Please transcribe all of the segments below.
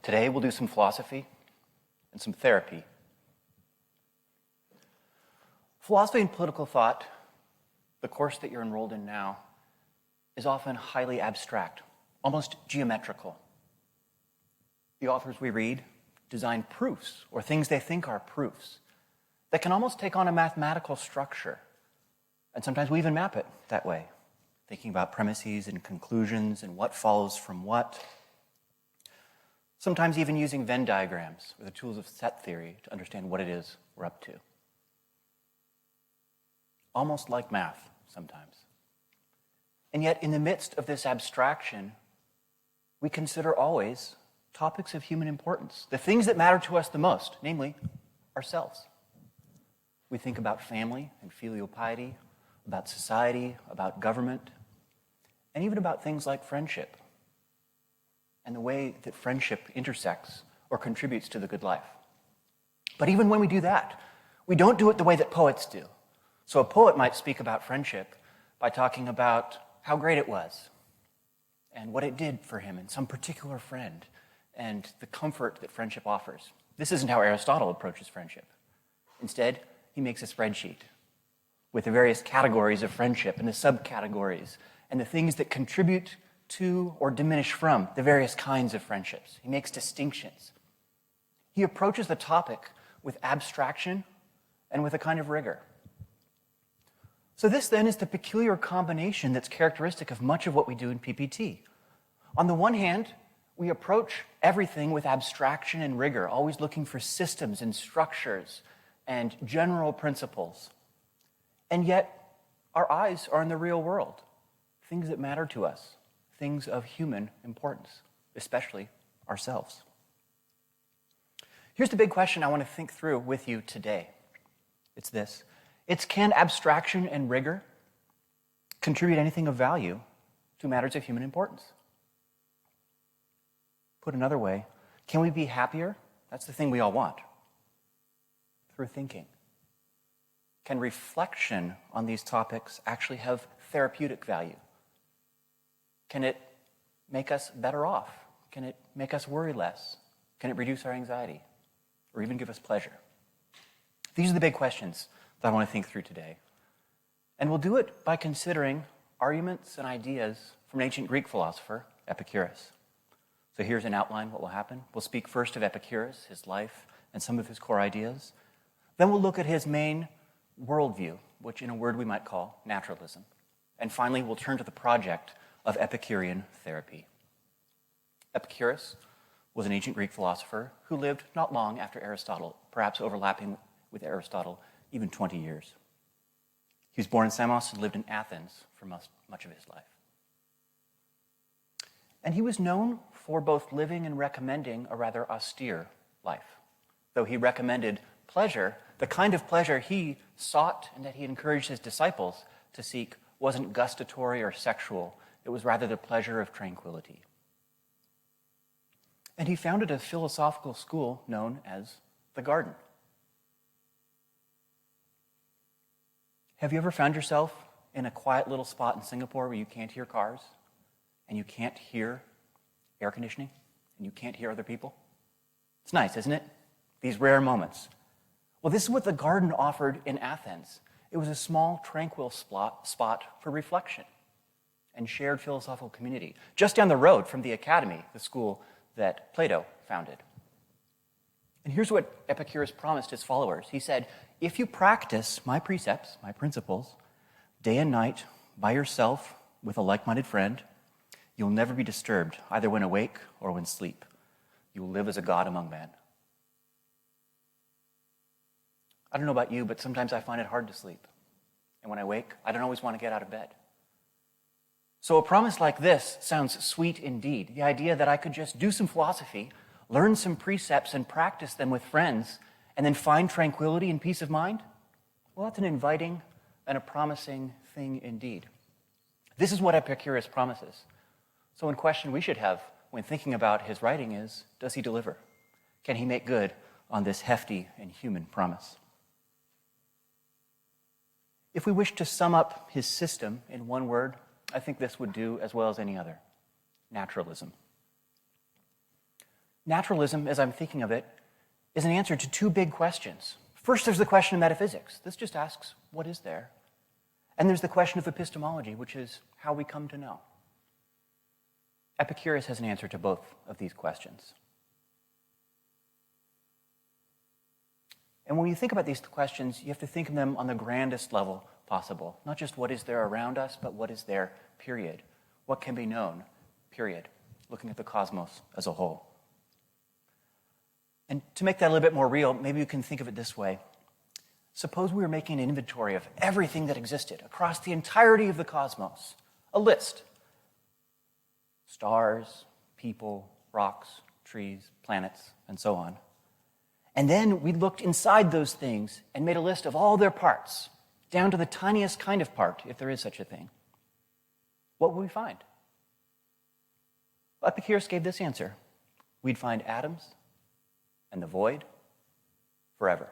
Today we'll do some philosophy and some therapy. Philosophy and political thought, the course that you're enrolled in now, is often highly abstract, almost geometrical. The authors we read design proofs, or things they think are proofs, that can almost take on a mathematical structure. And sometimes we even map it that way, thinking about premises and conclusions and what follows from what. Sometimes even using Venn diagrams or the tools of set theory to understand what it is we're up to. Almost like math sometimes. And yet, in the midst of this abstraction, we consider always topics of human importance, the things that matter to us the most, namely ourselves. We think about family and filial piety, about society, about government, and even about things like friendship and the way that friendship intersects or contributes to the good life. But even when we do that, we don't do it the way that poets do. So a poet might speak about friendship by talking about how great it was and what it did for him and some particular friend and the comfort that friendship offers. This isn't how Aristotle approaches friendship. Instead, he makes a spreadsheet with the various categories of friendship and the subcategories and the things that contribute to or diminish from the various kinds of friendships. He makes distinctions. He approaches the topic with abstraction and with a kind of rigor. So this then is the peculiar combination that's characteristic of much of what we do in PPT. On the one hand, we approach everything with abstraction and rigor, always looking for systems and structures and general principles. And yet, our eyes are in the real world, things that matter to us, things of human importance, especially ourselves. Here's the big question I want to think through with you today. It's this. Can abstraction and rigor contribute anything of value to matters of human importance? Put another way, can we be happier? That's the thing we all want. Through thinking. Can reflection on these topics actually have therapeutic value? Can it make us better off? Can it make us worry less? Can it reduce our anxiety? Or even give us pleasure? These are the big questions that I want to think through today. And we'll do it by considering arguments and ideas from an ancient Greek philosopher, Epicurus. So here's an outline of what will happen. We'll speak first of Epicurus, his life, and some of his core ideas. Then we'll look at his main worldview, which in a word we might call naturalism. And finally, we'll turn to the project of Epicurean therapy. Epicurus was an ancient Greek philosopher who lived not long after Aristotle, perhaps overlapping with Aristotle even 20 years. He was born in Samos and lived in Athens for much of his life. And he was known for both living and recommending a rather austere life. Though he recommended pleasure, the kind of pleasure he sought and that he encouraged his disciples to seek wasn't gustatory or sexual. It was rather the pleasure of tranquility. And he founded a philosophical school known as the Garden. Have you ever found yourself in a quiet little spot in Singapore where you can't hear cars and you can't hear air conditioning and you can't hear other people? It's nice, isn't it? These rare moments. Well, this is what the Garden offered in Athens. It was a small, tranquil spot for reflection and shared philosophical community, just down the road from the academy, the school that Plato founded. And here's what Epicurus promised his followers. He said, if you practice my precepts, my principles, day and night, by yourself, with a like-minded friend, you'll never be disturbed, either when awake or when asleep. You will live as a god among men. I don't know about you, but sometimes I find it hard to sleep. And when I wake, I don't always want to get out of bed. So a promise like this sounds sweet indeed. The idea that I could just do some philosophy, learn some precepts and practice them with friends, and then find tranquility and peace of mind? Well, that's an inviting and a promising thing indeed. This is what Epicurus promises. So one question we should have when thinking about his writing is, does he deliver? Can he make good on this hefty and human promise? If we wish to sum up his system in one word, I think this would do as well as any other: naturalism. Naturalism, as I'm thinking of it, is an answer to two big questions. First, there's the question of metaphysics. This just asks, what is there? And there's the question of epistemology, which is how we come to know. Epicurus has an answer to both of these questions. And when you think about these questions, you have to think of them on the grandest level possible. Not just what is there around us, but what is there, period. What can be known, period. Looking at the cosmos as a whole. And to make that a little bit more real, maybe you can think of it this way. Suppose we were making an inventory of everything that existed across the entirety of the cosmos. A list. Stars, people, rocks, trees, planets, and so on. And then we looked inside those things and made a list of all their parts, down to the tiniest kind of part, if there is such a thing. What would we find? Epicurus gave this answer. We'd find atoms and the void forever.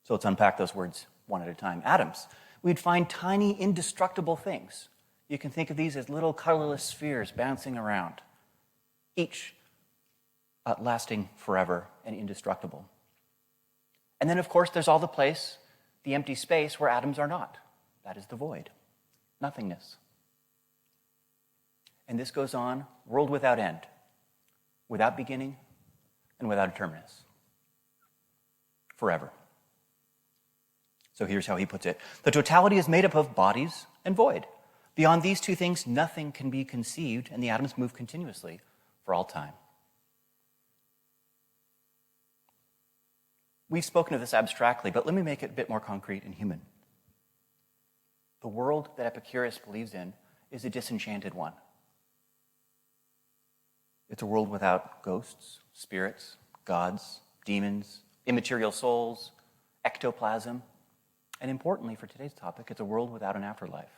So let's unpack those words one at a time. Atoms. We'd find tiny, indestructible things. You can think of these as little colorless spheres bouncing around, each lasting forever and indestructible. And then, of course, there's all the place, the empty space where atoms are not. That is the void, nothingness. And this goes on, world without end, without beginning and without a terminus. Forever. So here's how he puts it. The totality is made up of bodies and void. Beyond these two things, nothing can be conceived, and the atoms move continuously for all time. We've spoken of this abstractly, but let me make it a bit more concrete and human. The world that Epicurus believes in is a disenchanted one. It's a world without ghosts, spirits, gods, demons, immaterial souls, ectoplasm, and importantly for today's topic, it's a world without an afterlife.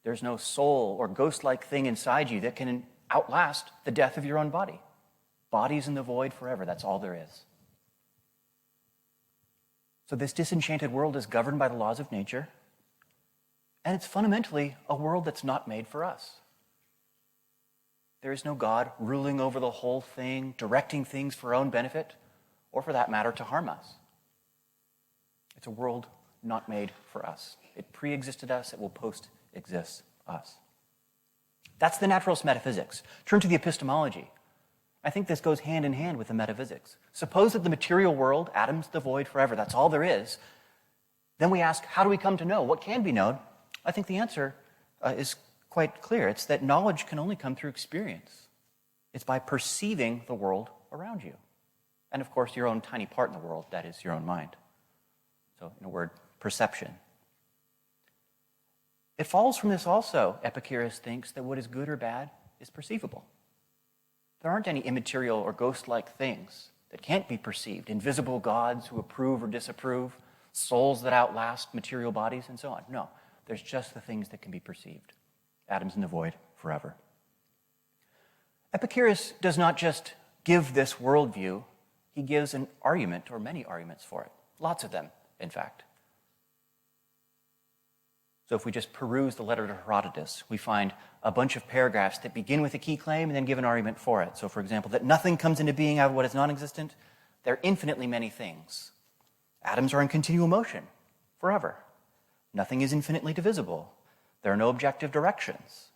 There's no soul or ghost-like thing inside you that can outlast the death of your own body. Bodies in the void forever, that's all there is. So this disenchanted world is governed by the laws of nature, and it's fundamentally a world that's not made for us. There is no God ruling over the whole thing, directing things for our own benefit, or for that matter, to harm us. It's a world not made for us. It pre-existed us, it will post-exist us. That's the naturalist metaphysics. Turn to the epistemology. I think this goes hand in hand with the metaphysics. Suppose that the material world, atoms, the void, forever, that's all there is. Then we ask, how do we come to know? What can be known? I think the answer is quite clear. It's that knowledge can only come through experience. It's by perceiving the world around you. And of course, your own tiny part in the world, that is your own mind. So, in a word, perception. It follows from this also, Epicurus thinks, that what is good or bad is perceivable. There aren't any immaterial or ghost-like things that can't be perceived, invisible gods who approve or disapprove, souls that outlast material bodies, and so on. No, there's just the things that can be perceived. Atoms in the void forever. Epicurus does not just give this worldview, he gives an argument, or many arguments for it. Lots of them, in fact. So if we just peruse the letter to Herodotus, we find a bunch of paragraphs that begin with a key claim and then give an argument for it. So for example, that nothing comes into being out of what is non-existent. There are infinitely many things. Atoms are in continual motion forever. Nothing is infinitely divisible. There are no objective directions.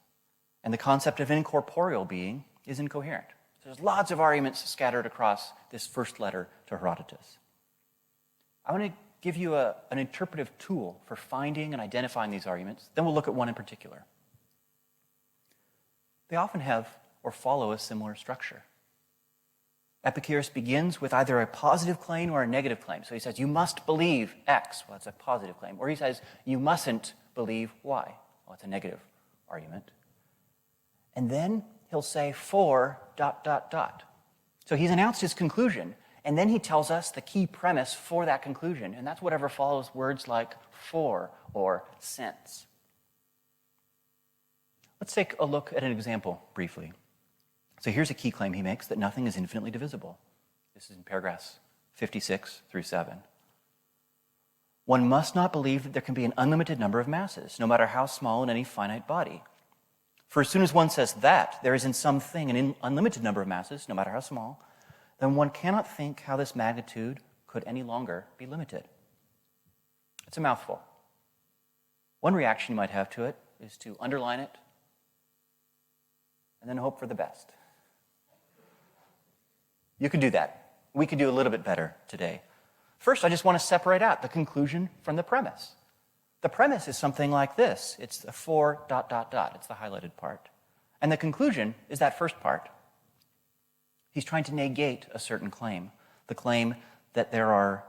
And the concept of incorporeal being is incoherent. So there's lots of arguments scattered across this first letter to Herodotus. I want to give you an interpretive tool for finding and identifying these arguments. Then we'll look at one in particular. They often have or follow a similar structure. Epicurus begins with either a positive claim or a negative claim. So he says, you must believe X. Well, that's a positive claim. Or he says, you mustn't believe Y. Well, it's a negative argument. And then he'll say, for ... So he's announced his conclusion, and then he tells us the key premise for that conclusion, and that's whatever follows words like for or since. Let's take a look at an example briefly. So here's a key claim he makes, that nothing is infinitely divisible. This is in paragraphs 56 through 7. One must not believe that there can be an unlimited number of masses, no matter how small in any finite body. For as soon as one says that there is in some thing an unlimited number of masses, no matter how small, then one cannot think how this magnitude could any longer be limited. It's a mouthful. One reaction you might have to it is to underline it and then hope for the best. You can do that. We can do a little bit better today. First, I just want to separate out the conclusion from the premise. The premise is something like this. It's a for ... It's the highlighted part. And the conclusion is that first part. He's trying to negate a certain claim, the claim that there are,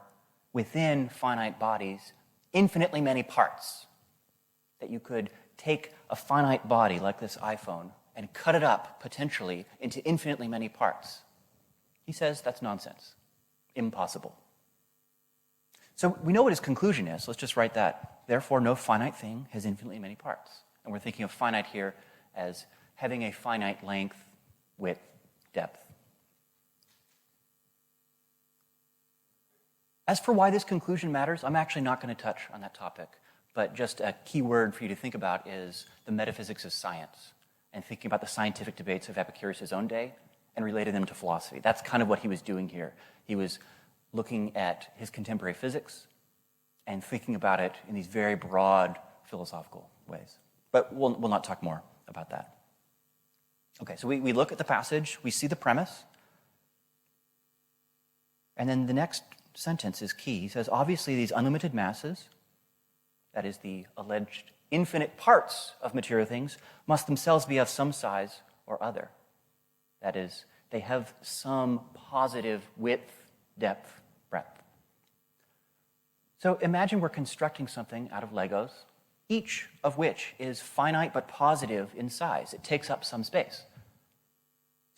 within finite bodies, infinitely many parts. That you could take a finite body like this iPhone and cut it up, potentially, into infinitely many parts. He says that's nonsense. Impossible. So we know what his conclusion is. Let's just write that. Therefore, no finite thing has infinitely many parts. And we're thinking of finite here as having a finite length, width, depth. As for why this conclusion matters, I'm actually not going to touch on that topic. But just a key word for you to think about is the metaphysics of science and thinking about the scientific debates of Epicurus' own day and relating them to philosophy. That's kind of what he was doing here. He was looking at his contemporary physics and thinking about it in these very broad philosophical ways. But we'll not talk more about that. Okay, so we look at the passage, we see the premise, and then the next sentence is key. He says, obviously these unlimited masses, that is the alleged infinite parts of material things, must themselves be of some size or other. That is, they have some positive width, depth, breadth. So imagine we're constructing something out of Legos, each of which is finite but positive in size. It takes up some space.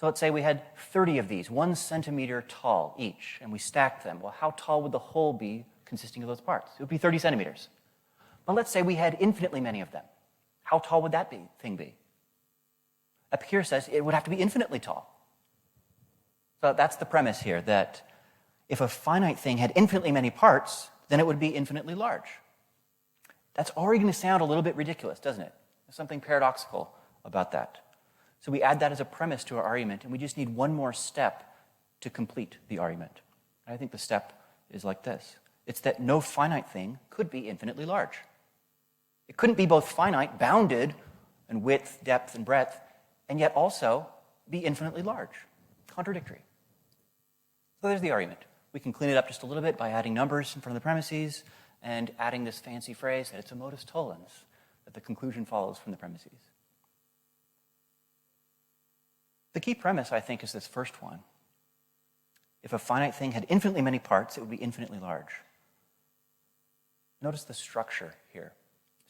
So let's say we had 30 of these, 1 centimeter tall each, and we stacked them. Well, how tall would the whole be consisting of those parts? It would be 30 centimeters. But let's say we had infinitely many of them. How tall would that thing be? Epicurus says it would have to be infinitely tall. So that's the premise here, that if a finite thing had infinitely many parts, then it would be infinitely large. That's already going to sound a little bit ridiculous, doesn't it? There's something paradoxical about that. So we add that as a premise to our argument, and we just need one more step to complete the argument. And I think the step is like this. It's that no finite thing could be infinitely large. It couldn't be both finite, bounded, in width, depth, and breadth, and yet also be infinitely large. Contradictory. So there's the argument. We can clean it up just a little bit by adding numbers in front of the premises and adding this fancy phrase that it's a modus tollens, that the conclusion follows from the premises. The key premise, I think, is this first one. If a finite thing had infinitely many parts, it would be infinitely large. Notice the structure here.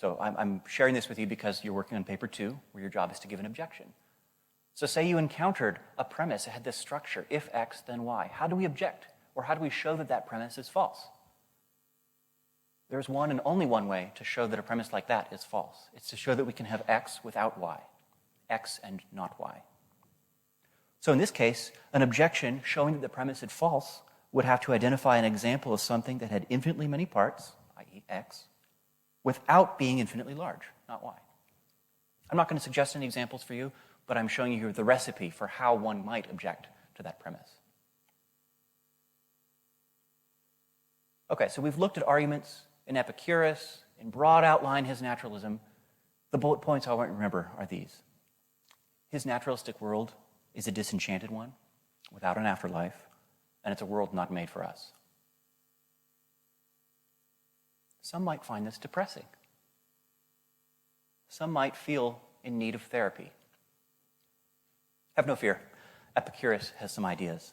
So I'm sharing this with you because you're working on paper 2, where your job is to give an objection. So say you encountered a premise that had this structure, if X, then Y. How do we object? Or how do we show that that premise is false? There's one and only one way to show that a premise like that is false. It's to show that we can have X without Y. X and not Y. So in this case, an objection showing that the premise is false would have to identify an example of something that had infinitely many parts, i.e. X, without being infinitely large, not Y. I'm not going to suggest any examples for you, but I'm showing you here the recipe for how one might object to that premise. Okay, so we've looked at arguments in Epicurus, in broad outline his naturalism. The bullet points I want to remember are these. His naturalistic world is a disenchanted one, without an afterlife, and it's a world not made for us. Some might find this depressing. Some might feel in need of therapy. Have no fear. Epicurus has some ideas.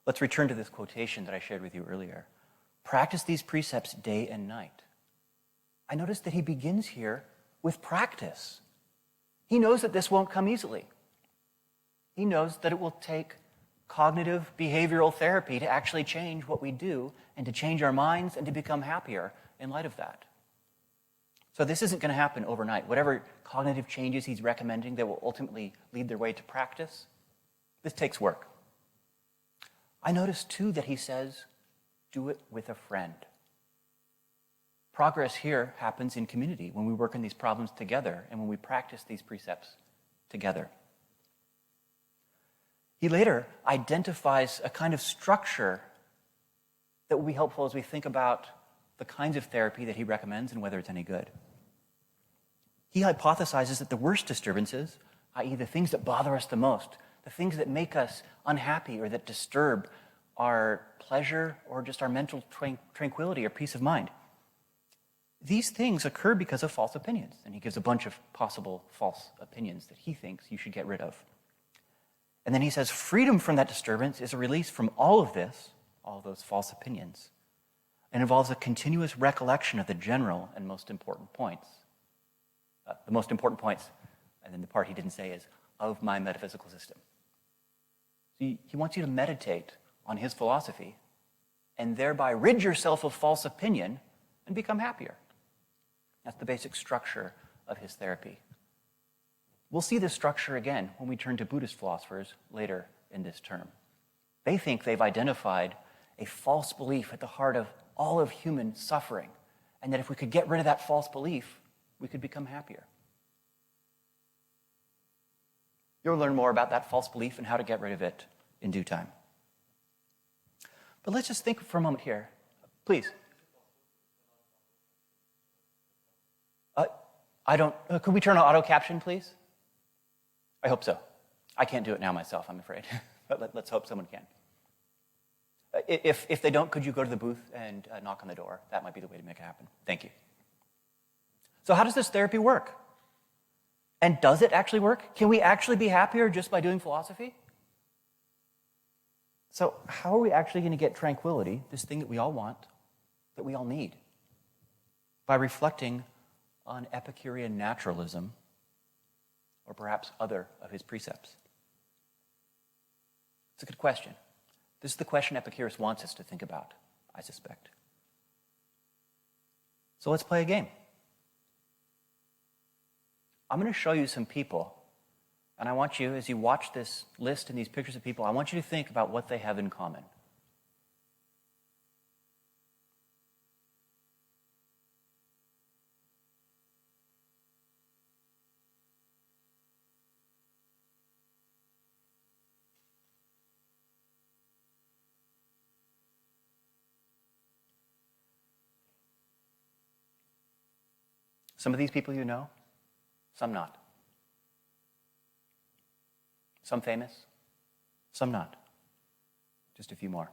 Let's return to this quotation that I shared with you earlier. Practice these precepts day and night. I noticed that he begins here with practice. He knows that this won't come easily. He knows that it will take cognitive behavioral therapy to actually change what we do and to change our minds and to become happier in light of that. So this isn't going to happen overnight. Whatever cognitive changes he's recommending that will ultimately lead their way to practice, this takes work. I notice, too, that he says, do it with a friend. Progress here happens in community when we work on these problems together and when we practice these precepts together. He later identifies a kind of structure that will be helpful as we think about the kinds of therapy that he recommends and whether it's any good. He hypothesizes that the worst disturbances, i.e. the things that bother us the most, the things that make us unhappy or that disturb our pleasure or just our mental tranquility or peace of mind, these things occur because of false opinions. And he gives a bunch of possible false opinions that he thinks you should get rid of. And then he says freedom from that disturbance is a release from all of this, all of those false opinions, and involves a continuous recollection of the general and most important points. The most important points, and then the part he didn't say is, of my metaphysical system. He wants you to meditate on his philosophy and thereby rid yourself of false opinion and become happier. That's the basic structure of his therapy. We'll see this structure again when we turn to Buddhist philosophers later in this term. They think they've identified a false belief at the heart of all of human suffering, and that if we could get rid of that false belief, we could become happier. You'll learn more about that false belief and how to get rid of it in due time. But let's just think for a moment here. Please. Could we turn on auto caption, please? I hope so. I can't do it now myself, I'm afraid. But let's hope someone can. If they don't, could you go to the booth and knock on the door? That might be the way to make it happen. Thank you. So how does this therapy work? And does it actually work? Can we actually be happier just by doing philosophy? So how are we actually going to get tranquility, this thing that we all want, that we all need? By reflecting on Epicurean naturalism, or perhaps other of his precepts. It's a good question. This is the question Epicurus wants us to think about, I suspect. So let's play a game. I'm going to show you some people, and I want you, as you watch this list and these pictures of people, I want you to think about what they have in common. Some of these people you know, some not. Some famous, some not. Just a few more.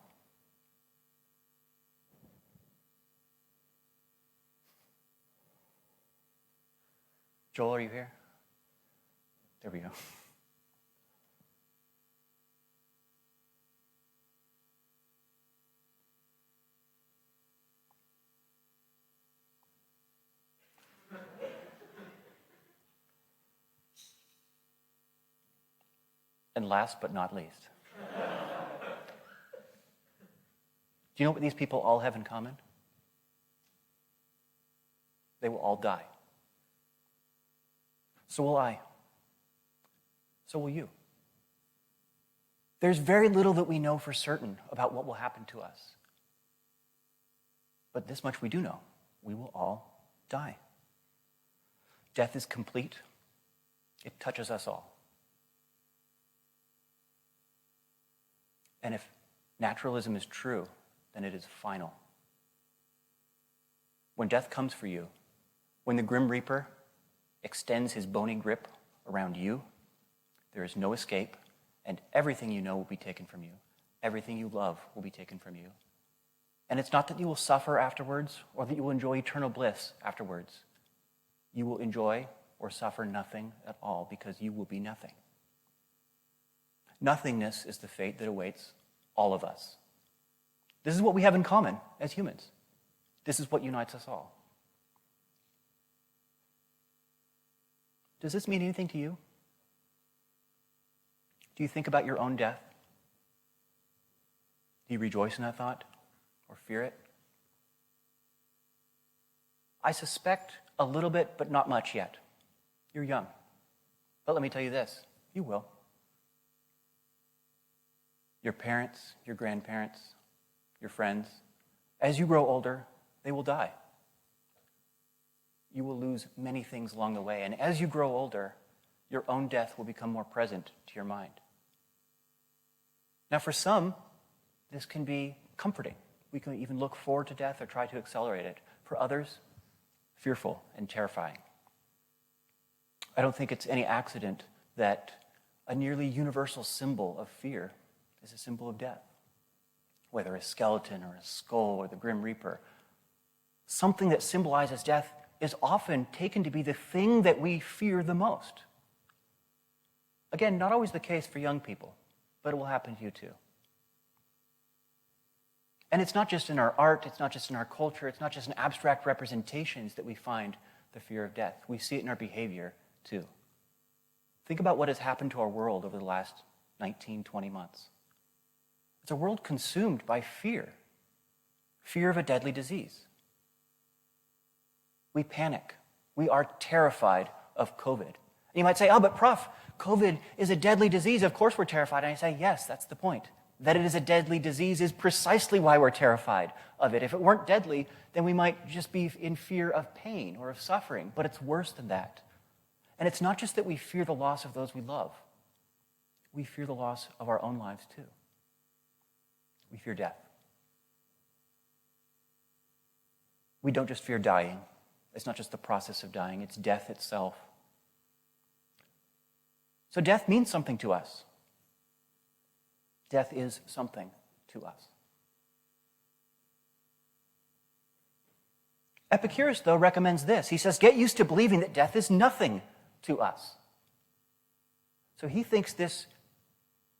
Joel, are you here? There we go. And last but not least, do you know what these people all have in common? They will all die. So will I. So will you. There's very little that we know for certain about what will happen to us. But this much we do know. We will all die. Death is complete. It touches us all. And if naturalism is true, then it is final. When death comes for you, when the Grim Reaper extends his bony grip around you, there is no escape, and everything you know will be taken from you. Everything you love will be taken from you. And it's not that you will suffer afterwards or that you will enjoy eternal bliss afterwards. You will enjoy or suffer nothing at all because you will be nothing. Nothingness is the fate that awaits all of us. This is what we have in common as humans. This is what unites us all. Does this mean anything to you? Do you think about your own death? Do you rejoice in that thought or fear it? I suspect a little bit, but not much yet. You're young. But let me tell you this, you will. Your parents, your grandparents, your friends, as you grow older, they will die. you will lose many things along the way. And as you grow older, your own death will become more present to your mind. Now, for some, this can be comforting. We can even look forward to death or try to accelerate it. For others, fearful and terrifying. I don't think it's any accident that a nearly universal symbol of fear is a symbol of death. Whether a skeleton or a skull or the Grim Reaper, something that symbolizes death is often taken to be the thing that we fear the most. Again, not always the case for young people, but it will happen to you too. And it's not just in our art, it's not just in our culture, it's not just in abstract representations that we find the fear of death. We see it in our behavior too. Think about what has happened to our world over the last 19, 20 months. It's a world consumed by fear. Fear of a deadly disease. We panic. We are terrified of COVID. And you might say, oh, but Prof, COVID is a deadly disease. Of course we're terrified. And I say, yes, that's the point. That it is a deadly disease is precisely why we're terrified of it. If it weren't deadly, then we might just be in fear of pain or of suffering. But it's worse than that. And it's not just that we fear the loss of those we love. We fear the loss of our own lives too. We fear death. We don't just fear dying. It's not just the process of dying, it's death itself. So death means something to us. Death is something to us. Epicurus, though, recommends this. He says, get used to believing that death is nothing to us. So he thinks this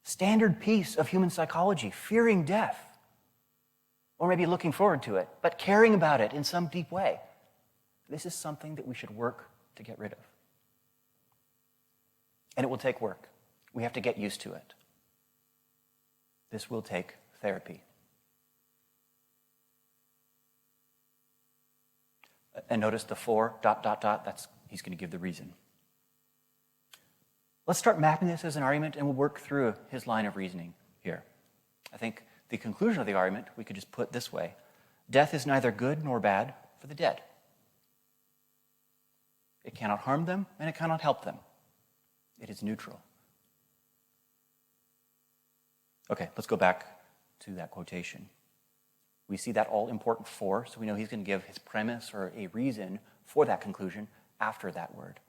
standard piece of human psychology, fearing death, or maybe looking forward to it, but caring about it in some deep way, this is something that we should work to get rid of. And it will take work. We have to get used to it. This will take therapy. And notice the four, ... that's, he's going to give the reason. Let's start mapping this as an argument, and we'll work through his line of reasoning here. I think the conclusion of the argument we could just put this way. Death is neither good nor bad for the dead. It cannot harm them, and it cannot help them. It is neutral. Okay, let's go back to that quotation. We see that all-important for, so we know he's going to give his premise or a reason for that conclusion after that word.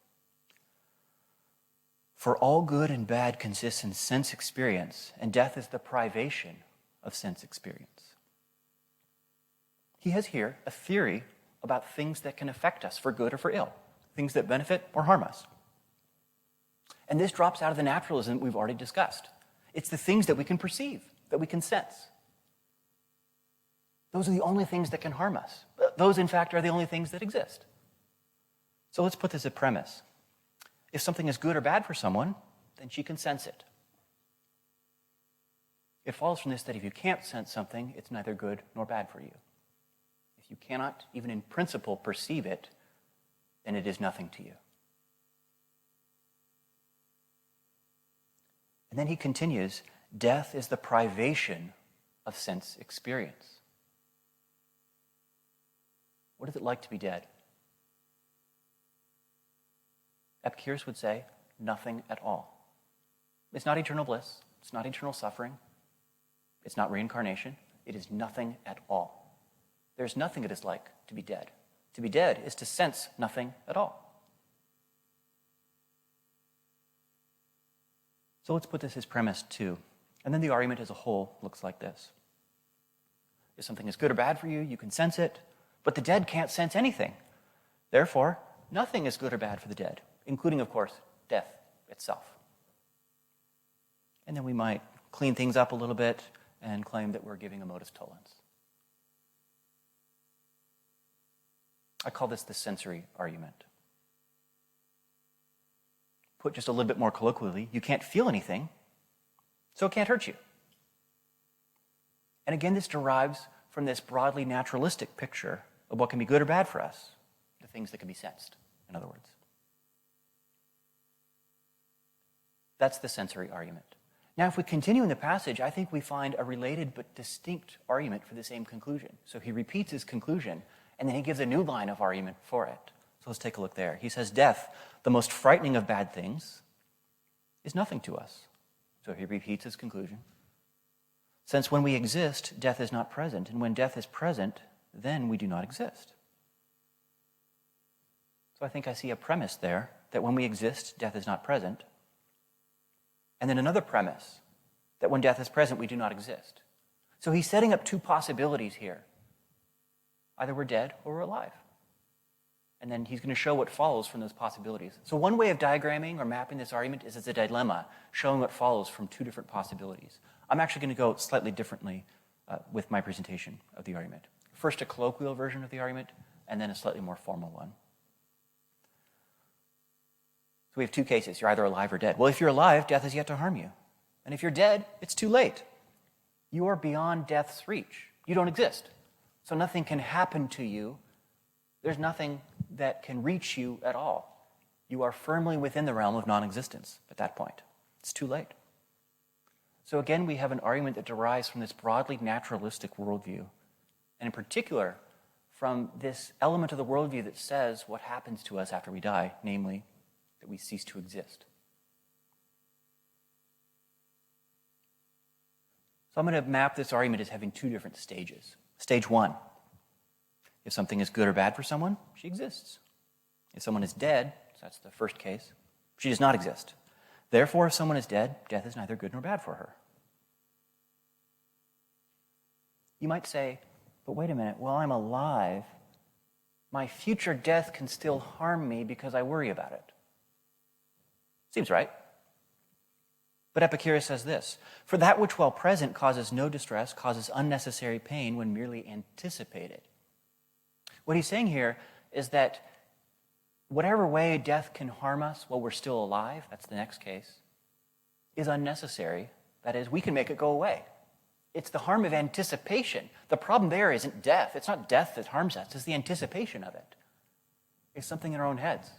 For all good and bad consists in sense experience, and death is the privation of sense experience. He has here a theory about things that can affect us for good or for ill, things that benefit or harm us. And this drops out of the naturalism we've already discussed. It's the things that we can perceive, that we can sense. Those are the only things that can harm us. Those, in fact, are the only things that exist. So let's put this as a premise. If something is good or bad for someone, then she can sense it. It follows from this that if you can't sense something, it's neither good nor bad for you. If you cannot, even in principle, perceive it, then it is nothing to you. And then he continues, death is the privation of sense experience. What is it like to be dead? Epicurus would say, nothing at all. It's not eternal bliss. It's not eternal suffering. It's not reincarnation. It is nothing at all. There's nothing it is like to be dead. To be dead is to sense nothing at all. So let's put this as premise 2. And then the argument as a whole looks like this. If something is good or bad for you, you can sense it, but the dead can't sense anything. Therefore, nothing is good or bad for the dead, including, of course, death itself. And then we might clean things up a little bit and claim that we're giving a modus tollens. I call this the sensory argument. Put just a little bit more colloquially, you can't feel anything, so it can't hurt you. And again, this derives from this broadly naturalistic picture of what can be good or bad for us, the things that can be sensed, in other words. That's the sensory argument. Now, if we continue in the passage, I think we find a related but distinct argument for the same conclusion. So he repeats his conclusion, and then he gives a new line of argument for it. So let's take a look there. He says, death, the most frightening of bad things, is nothing to us. So he repeats his conclusion. Since when we exist, death is not present, and when death is present, then we do not exist. So I think I see a premise there, that when we exist, death is not present. And then another premise, that when death is present, we do not exist. So he's setting up two possibilities here. Either we're dead or we're alive. And then he's going to show what follows from those possibilities. So one way of diagramming or mapping this argument is as a dilemma, showing what follows from two different possibilities. I'm actually going to go slightly differently with my presentation of the argument. First, a colloquial version of the argument, and then a slightly more formal one. So we have two cases. You're either alive or dead. Well, if you're alive, death is yet to harm you. And if you're dead, it's too late. You are beyond death's reach. You don't exist. So nothing can happen to you. There's nothing that can reach you at all. You are firmly within the realm of non-existence at that point. It's too late. So again, we have an argument that derives from this broadly naturalistic worldview, and in particular, from this element of the worldview that says what happens to us after we die, namely, that we cease to exist. So I'm going to map this argument as having two different stages. Stage one, if something is good or bad for someone, she exists. If someone is dead, so that's the first case, she does not exist. Therefore, if someone is dead, death is neither good nor bad for her. You might say, but wait a minute, while I'm alive, my future death can still harm me because I worry about it. Seems right. But Epicurus says this, for that which while present causes no distress, causes unnecessary pain when merely anticipated. What he's saying here is that whatever way death can harm us while we're still alive, that's the next case, is unnecessary. That is, we can make it go away. It's the harm of anticipation. The problem there isn't death. It's not death that harms us. It's the anticipation of it. It's something in our own heads.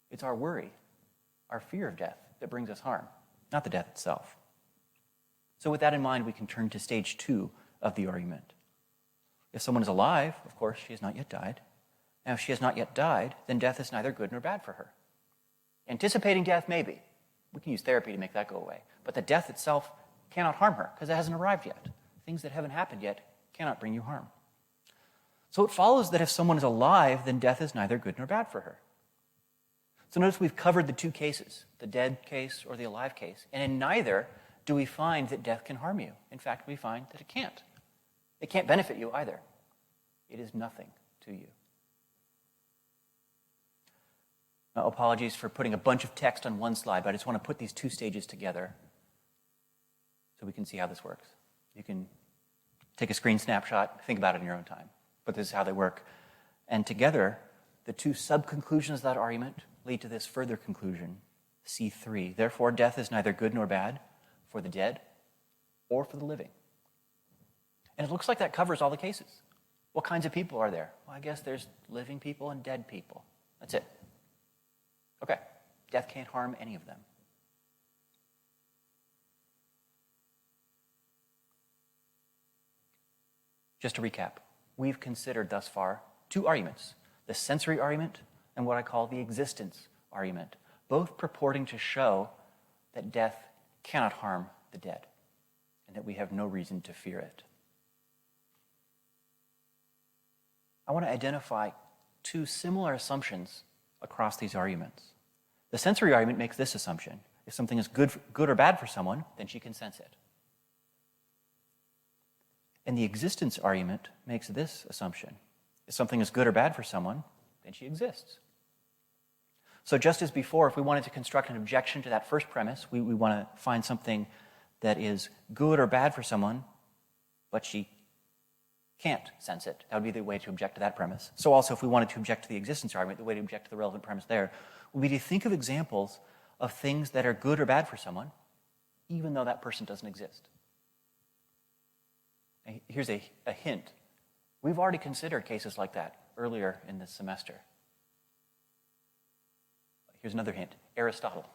It's our worry, our fear of death that brings us harm, not the death itself. So with that in mind, we can turn to stage two of the argument. If someone is alive, of course, she has not yet died. Now, if she has not yet died, then death is neither good nor bad for her. Anticipating death, maybe. We can use therapy to make that go away. But the death itself cannot harm her because it hasn't arrived yet. Things that haven't happened yet cannot bring you harm. So it follows that if someone is alive, then death is neither good nor bad for her. So notice we've covered the two cases, the dead case or the alive case. And in neither do we find that death can harm you. In fact, we find that it can't. It can't benefit you either. It is nothing to you. Now, apologies for putting a bunch of text on one slide, but I just want to put these two stages together so we can see how this works. You can take a screen snapshot, think about it in your own time, but this is how they work. And together, the two sub-conclusions of that argument lead to this further conclusion, C3. Therefore, death is neither good nor bad for the dead or for the living. And it looks like that covers all the cases. What kinds of people are there? Well, I guess there's living people and dead people. That's it. Okay, death can't harm any of them. Just to recap, we've considered thus far two arguments, the sensory argument and what I call the existence argument, both purporting to show that death cannot harm the dead and that we have no reason to fear it. I want to identify two similar assumptions across these arguments. The sensory argument makes this assumption. If something is good or bad for someone, then she can sense it. And the existence argument makes this assumption. If something is good or bad for someone, then she exists. So just as before, if we wanted to construct an objection to that first premise, we want to find something that is good or bad for someone, but she can't sense it. That would be the way to object to that premise. So also, if we wanted to object to the existence argument, the way to object to the relevant premise there would be to think of examples of things that are good or bad for someone, even though that person doesn't exist. And here's a hint. We've already considered cases like that earlier in this semester. Here's another hint. Aristotle.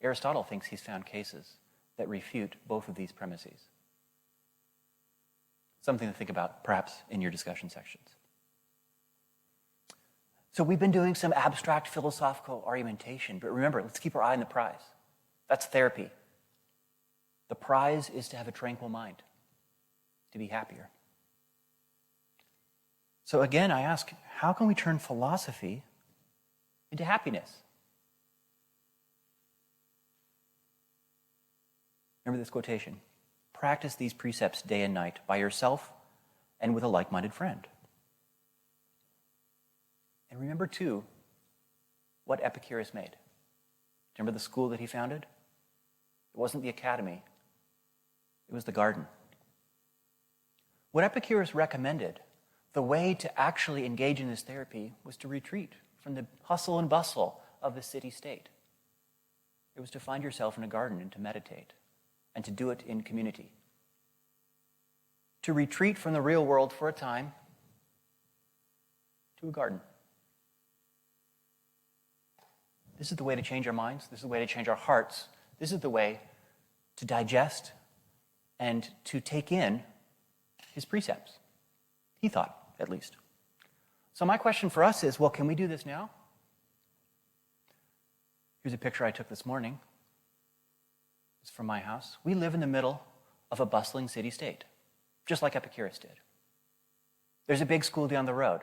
Aristotle thinks he's found cases that refute both of these premises. Something to think about, perhaps, in your discussion sections. So we've been doing some abstract philosophical argumentation, but remember, let's keep our eye on the prize. That's therapy. The prize is to have a tranquil mind, to be happier. So again, I ask, how can we turn philosophy into happiness? Remember this quotation: practice these precepts day and night by yourself and with a like-minded friend. And remember, too, what Epicurus made. Remember the school that he founded? It wasn't the academy. It was the garden. What Epicurus recommended, the way to actually engage in this therapy, was to retreat from the hustle and bustle of the city-state. It was to find yourself in a garden and to meditate, and to do it in community. To retreat from the real world for a time to a garden. This is the way to change our minds. This is the way to change our hearts. This is the way to digest and to take in his precepts. He thought, at least. So my question for us is, well, can we do this now? Here's a picture I took this morning. It's from my house. We live in the middle of a bustling city-state, just like Epicurus did. There's a big school down the road,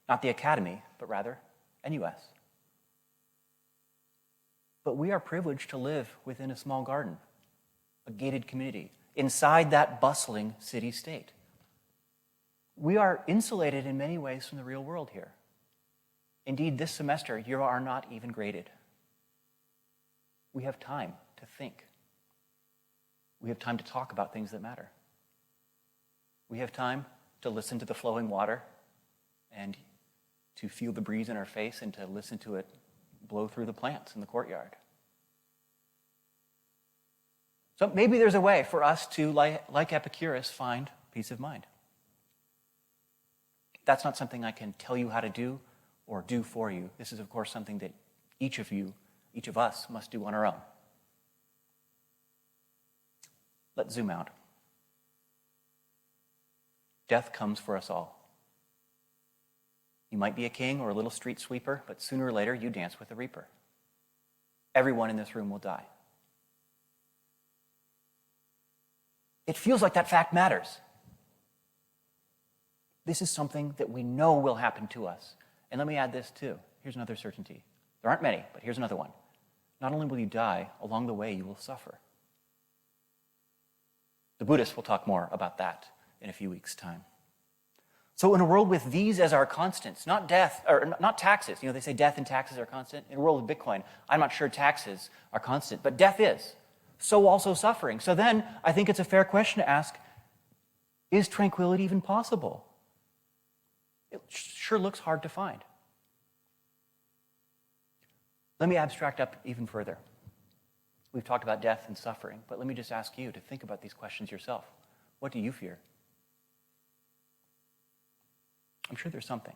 not the academy, but rather N-U-S. But we are privileged to live within a small garden, a gated community, inside that bustling city-state. We are insulated in many ways from the real world here. Indeed, this semester, you are not even graded. We have time to think. We have time to talk about things that matter. We have time to listen to the flowing water and to feel the breeze in our face and to listen to it blow through the plants in the courtyard. So maybe there's a way for us to, like Epicurus, find peace of mind. That's not something I can tell you how to do or do for you. This is, of course, something that each of us must do on our own. Let's zoom out. Death comes for us all. You might be a king or a little street sweeper, but sooner or later you dance with the reaper. Everyone in this room will die. It feels like that fact matters. This is something that we know will happen to us. And let me add this too. Here's another certainty. There aren't many, but here's another one. Not only will you die, along the way you will suffer. The Buddhists will talk more about that in a few weeks' time. So in a world with these as our constants, not death, or not taxes. They say death and taxes are constant. In a world with Bitcoin, I'm not sure taxes are constant, but death is. So also suffering. So then I think it's a fair question to ask, is tranquility even possible? It sure looks hard to find. Let me abstract up even further. We've talked about death and suffering, but let me just ask you to think about these questions yourself. What do you fear? I'm sure there's something.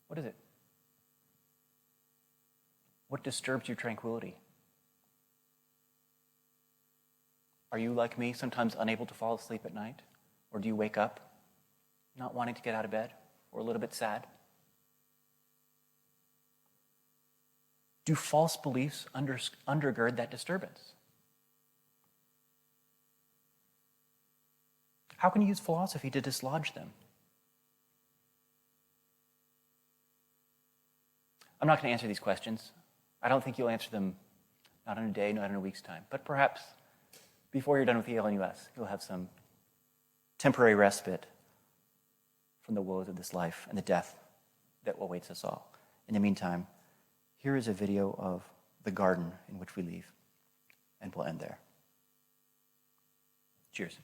What is it? What disturbs your tranquility? Are you, like me, sometimes unable to fall asleep at night? Or do you wake up not wanting to get out of bed, or a little bit sad? Do false beliefs undergird that disturbance? How can you use philosophy to dislodge them? I'm not going to answer these questions. I don't think you'll answer them, not in a day, not in a week's time. But perhaps before you're done with Yale-NUS, you'll have some temporary respite from the woes of this life and the death that awaits us all. In the meantime, here is a video of the garden in which we live, and we'll end there. Cheers.